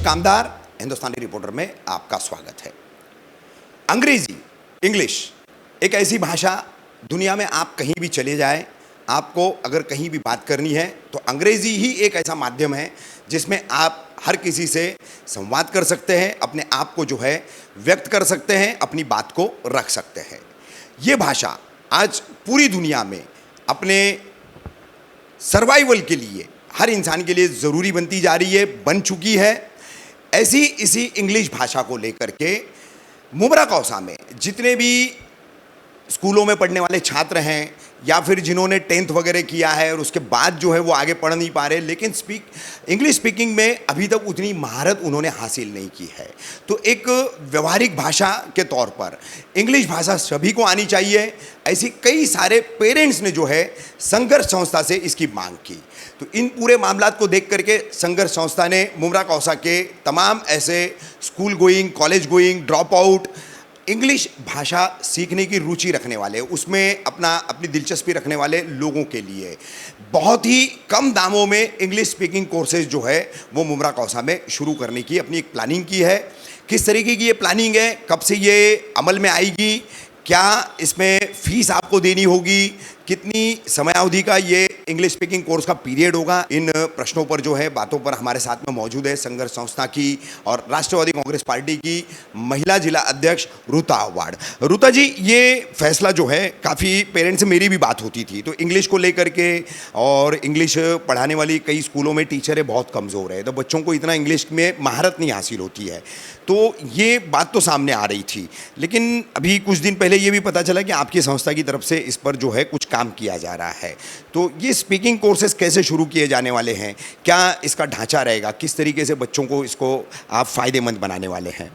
रफीक कामदार हिंदुस्तानी reporter में आपका स्वागत है। अंग्रेजी, इंग्लिश एक ऐसी भाषा, दुनिया में आप कहीं भी चले जाएं, आपको अगर कहीं भी बात करनी है तो अंग्रेजी ही एक ऐसा माध्यम है जिसमें आप हर किसी से संवाद कर सकते हैं, अपने आप को जो है व्यक्त कर सकते हैं, अपनी बात को रख सकते हैं। ये भाषा आज पूरी दुनिया में अपने सर्वाइवल के लिए, हर इंसान के लिए ज़रूरी बनती जा रही है, बन चुकी है। ऐसी इसी इंग्लिश भाषा को लेकर के मुमरा कौसा में जितने भी स्कूलों में पढ़ने वाले छात्र हैं या फिर जिन्होंने 10th वगैरह किया है और उसके बाद जो है वो आगे पढ़ नहीं पा रहे, लेकिन इंग्लिश स्पीकिंग में अभी तक उतनी महारत उन्होंने हासिल नहीं की है, तो एक व्यवहारिक भाषा के तौर पर इंग्लिश भाषा सभी को आनी चाहिए। ऐसी कई सारे पेरेंट्स ने जो है संघर्ष संस्था से इसकी मांग की। तो इन पूरे मामलात को देख करके संघर्ष संस्था ने मुमरा कौसा के तमाम ऐसे school going, college going, drop out, English भाषा सीखने की रुचि रखने वाले, उसमें अपनी दिलचस्पी रखने वाले लोगों के लिए बहुत ही कम दामों में इंग्लिश स्पीकिंग कोर्सेज जो है वो मुमरा कौसा में शुरू करने की अपनी एक प्लानिंग की है। किस तरीके की ये प्लानिंग है, कब से ये अमल में आएगी, क्या इसमें फ़ीस आपको देनी होगी, कितनी समयावधि का ये इंग्लिश स्पीकिंग कोर्स का पीरियड होगा, इन प्रश्नों पर जो है बातों पर हमारे साथ में मौजूद है संघर्ष संस्था की और राष्ट्रवादी कांग्रेस पार्टी की महिला जिला अध्यक्ष रुता अवार्ड। रुता जी, ये फैसला जो है, काफ़ी पेरेंट्स से मेरी भी बात होती थी तो इंग्लिश को लेकर के, और इंग्लिश पढ़ाने वाली कई स्कूलों में टीचरें बहुत कमज़ोर है, तो बच्चों को इतना इंग्लिश में महारत नहीं हासिल होती है, तो ये बात तो सामने आ रही थी। लेकिन अभी कुछ दिन पहले ये भी पता चला कि आपकी संस्था की तरफ से इस पर जो है कुछ काम किया जा रहा है, तो ये स्पीकिंग कोर्सेज कैसे शुरू किए जाने वाले हैं, क्या इसका ढांचा रहेगा, किस तरीके से बच्चों को इसको आप फ़ायदेमंद बनाने वाले हैं?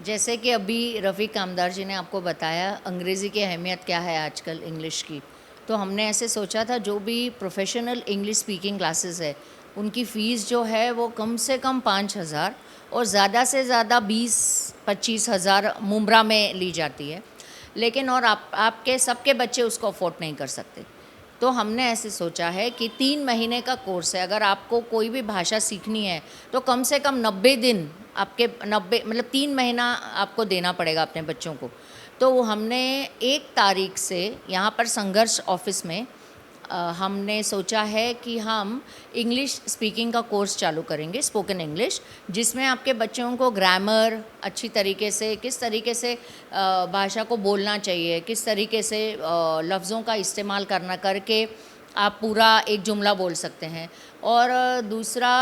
जैसे कि अभी रफ़ीक कामदार जी ने आपको बताया अंग्रेज़ी की अहमियत क्या है आजकल इंग्लिश की, तो हमने ऐसे सोचा था जो भी प्रोफेशनल इंग्लिश स्पीकिंग क्लासेस है उनकी फ़ीस जो है वो कम से कम 5,000 और ज़्यादा से ज़्यादा 20-25 हज़ार मुमरा में ली जाती है, लेकिन और आपके सबके बच्चे उसको अफोर्ड नहीं कर सकते। तो हमने ऐसे सोचा है कि 3 महीने का कोर्स है, अगर आपको कोई भी भाषा सीखनी है तो कम से कम 90 दिन, आपके 90 मतलब 3 महीना आपको देना पड़ेगा अपने बच्चों को। तो हमने 1 तारीख से यहाँ पर संघर्ष ऑफिस में हमने सोचा है कि हम इंग्लिश स्पीकिंग का कोर्स चालू करेंगे, स्पोकन इंग्लिश, जिसमें आपके बच्चों को ग्रामर अच्छी तरीके से, किस तरीके से भाषा को बोलना चाहिए, किस तरीके से लफ्ज़ों का इस्तेमाल करके आप पूरा एक जुमला बोल सकते हैं, और दूसरा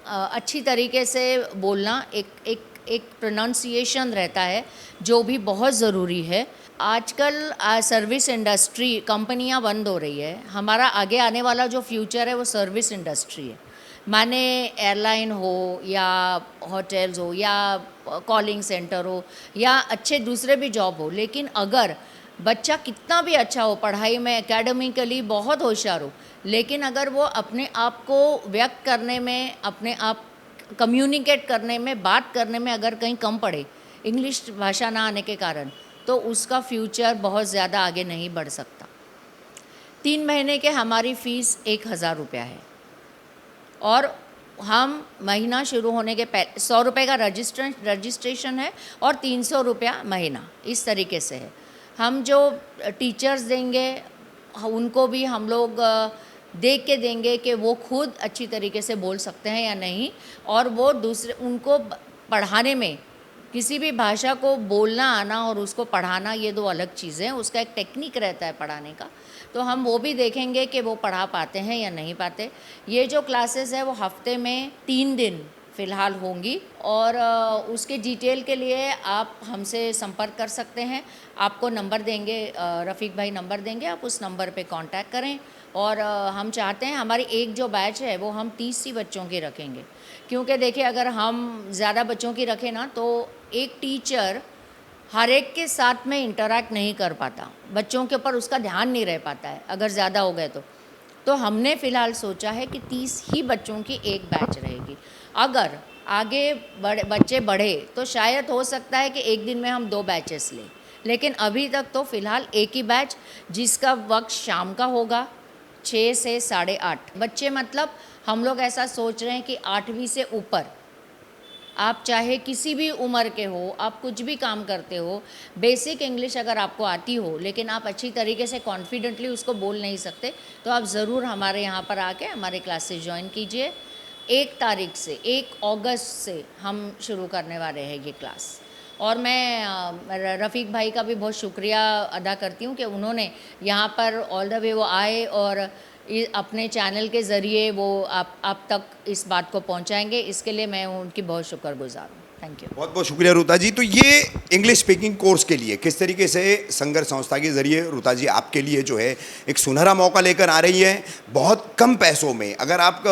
अच्छी तरीके से बोलना, एक प्रोनाउंसिएशन रहता है जो भी बहुत ज़रूरी है। आजकल सर्विस इंडस्ट्री, कंपनियां बंद हो रही है, हमारा आगे आने वाला जो फ्यूचर है वो सर्विस इंडस्ट्री है, माने एयरलाइन हो या होटल्स हो या कॉलिंग सेंटर हो या अच्छे दूसरे भी जॉब हो। लेकिन अगर बच्चा कितना भी अच्छा हो पढ़ाई में, एकेडमिकली बहुत होशियार हो, लेकिन अगर वो अपने आप को व्यक्त करने में, अपने आप कम्युनिकेट करने में, बात करने में अगर कहीं कम पड़े इंग्लिश भाषा ना आने के कारण, तो उसका फ्यूचर बहुत ज़्यादा आगे नहीं बढ़ सकता। 3 महीने के हमारी फ़ीस 1,000 रुपया है और हम महीना शुरू होने के पहले 100 रुपये का रजिस्ट्रेशन है और 300 रुपया महीना, इस तरीके से है। हम जो टीचर्स देंगे उनको भी हम लोग देख के देंगे कि वो खुद अच्छी तरीके से बोल सकते हैं या नहीं, और वो दूसरे उनको पढ़ाने में, किसी भी भाषा को बोलना आना और उसको पढ़ाना ये 2 अलग चीज़ें हैं, उसका एक टेक्निक रहता है पढ़ाने का, तो हम वो भी देखेंगे कि वो पढ़ा पाते हैं या नहीं पाते। ये जो क्लासेस है वो हफ्ते में 3 दिन फ़िलहाल होंगी, और उसके डिटेल के लिए आप हमसे संपर्क कर सकते हैं। आपको नंबर देंगे, रफ़ीक भाई नंबर देंगे, आप उस नंबर पे कांटेक्ट करें। और हम चाहते हैं हमारी एक जो बैच है वो हम 30 ही बच्चों की रखेंगे, क्योंकि देखिए अगर हम ज़्यादा बच्चों की रखें ना तो एक टीचर हर एक के साथ में इंटरैक्ट नहीं कर पाता, बच्चों के ऊपर उसका ध्यान नहीं रह पाता है अगर ज़्यादा हो गए तो हमने फ़िलहाल सोचा है कि 30 ही बच्चों की एक बैच रहेगी। अगर आगे बच्चे बढ़े तो शायद हो सकता है कि एक दिन में हम 2 बैचेस लें, लेकिन अभी तक तो फ़िलहाल एक ही बैच, जिसका वक्त शाम का होगा 6 से 8:30 बच्चे, मतलब हम लोग ऐसा सोच रहे हैं कि 8वीं से ऊपर आप चाहे किसी भी उम्र के हो, आप कुछ भी काम करते हो, बेसिक इंग्लिश अगर आपको आती हो लेकिन आप अच्छी तरीके से कॉन्फिडेंटली उसको बोल नहीं सकते, तो आप ज़रूर हमारे यहाँ पर आके हमारे क्लासेस ज्वाइन कीजिए। 1 तारीख से 1 अगस्त से हम शुरू करने वाले हैं ये क्लास। और मैं रफ़ीक भाई का भी बहुत शुक्रिया अदा करती हूँ कि उन्होंने यहाँ पर ऑल द वे वो आए और अपने चैनल के ज़रिए वो आप तक इस बात को पहुँचाएंगे, इसके लिए मैं उनकी बहुत शुक्रगुजार हूँ। Thank you. बहुत बहुत शुक्रिया रुता जी। तो ये इंग्लिश स्पीकिंग कोर्स के लिए किस तरीके से संघर्ष संस्था के ज़रिए रुता जी आपके लिए जो है एक सुनहरा मौका लेकर आ रही है, बहुत कम पैसों में। अगर आप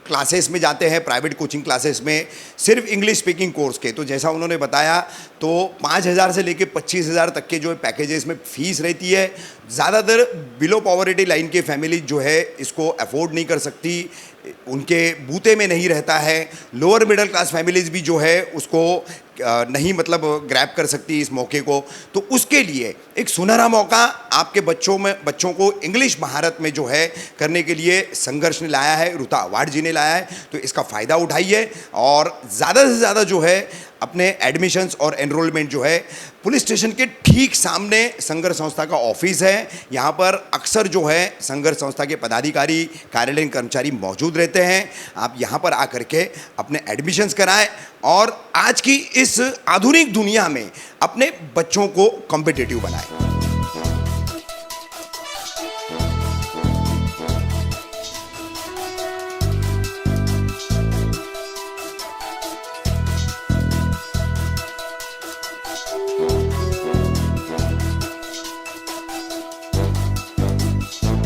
क्लासेस में जाते हैं, प्राइवेट कोचिंग क्लासेस में, सिर्फ इंग्लिश स्पीकिंग कोर्स के, तो जैसा उन्होंने बताया तो 5,000 से लेकर 25,000 तक के जो है पैकेजेस में फ़ीस रहती है। ज़्यादातर बिलो पॉवर्टी लाइन के फैमिली जो है इसको अफोर्ड नहीं कर सकती, उनके बूते में नहीं रहता है। लोअर मिडिल क्लास फैमिलीज़ भी जो है उसको नहीं मतलब ग्रैब कर सकती इस मौके को। तो उसके लिए एक सुनहरा मौका आपके बच्चों को इंग्लिश महारत में जो है करने के लिए संघर्ष ने लाया है, रुता अवार्ड जी ने लाया है। तो इसका फ़ायदा उठाइए और ज़्यादा से ज़्यादा जो है अपने एडमिशन्स और एनरोलमेंट जो है, पुलिस स्टेशन के ठीक सामने संघर्ष संस्था का ऑफिस है। यहाँ पर अक्सर जो है संघर्ष संस्था के पदाधिकारी, कार्यालयीन कर्मचारी मौजूद रहते हैं। आप यहाँ पर आकर के अपने एडमिशन्स कराएं और आज की इस आधुनिक दुनिया में अपने बच्चों को कॉम्पिटिटिव बनाएं।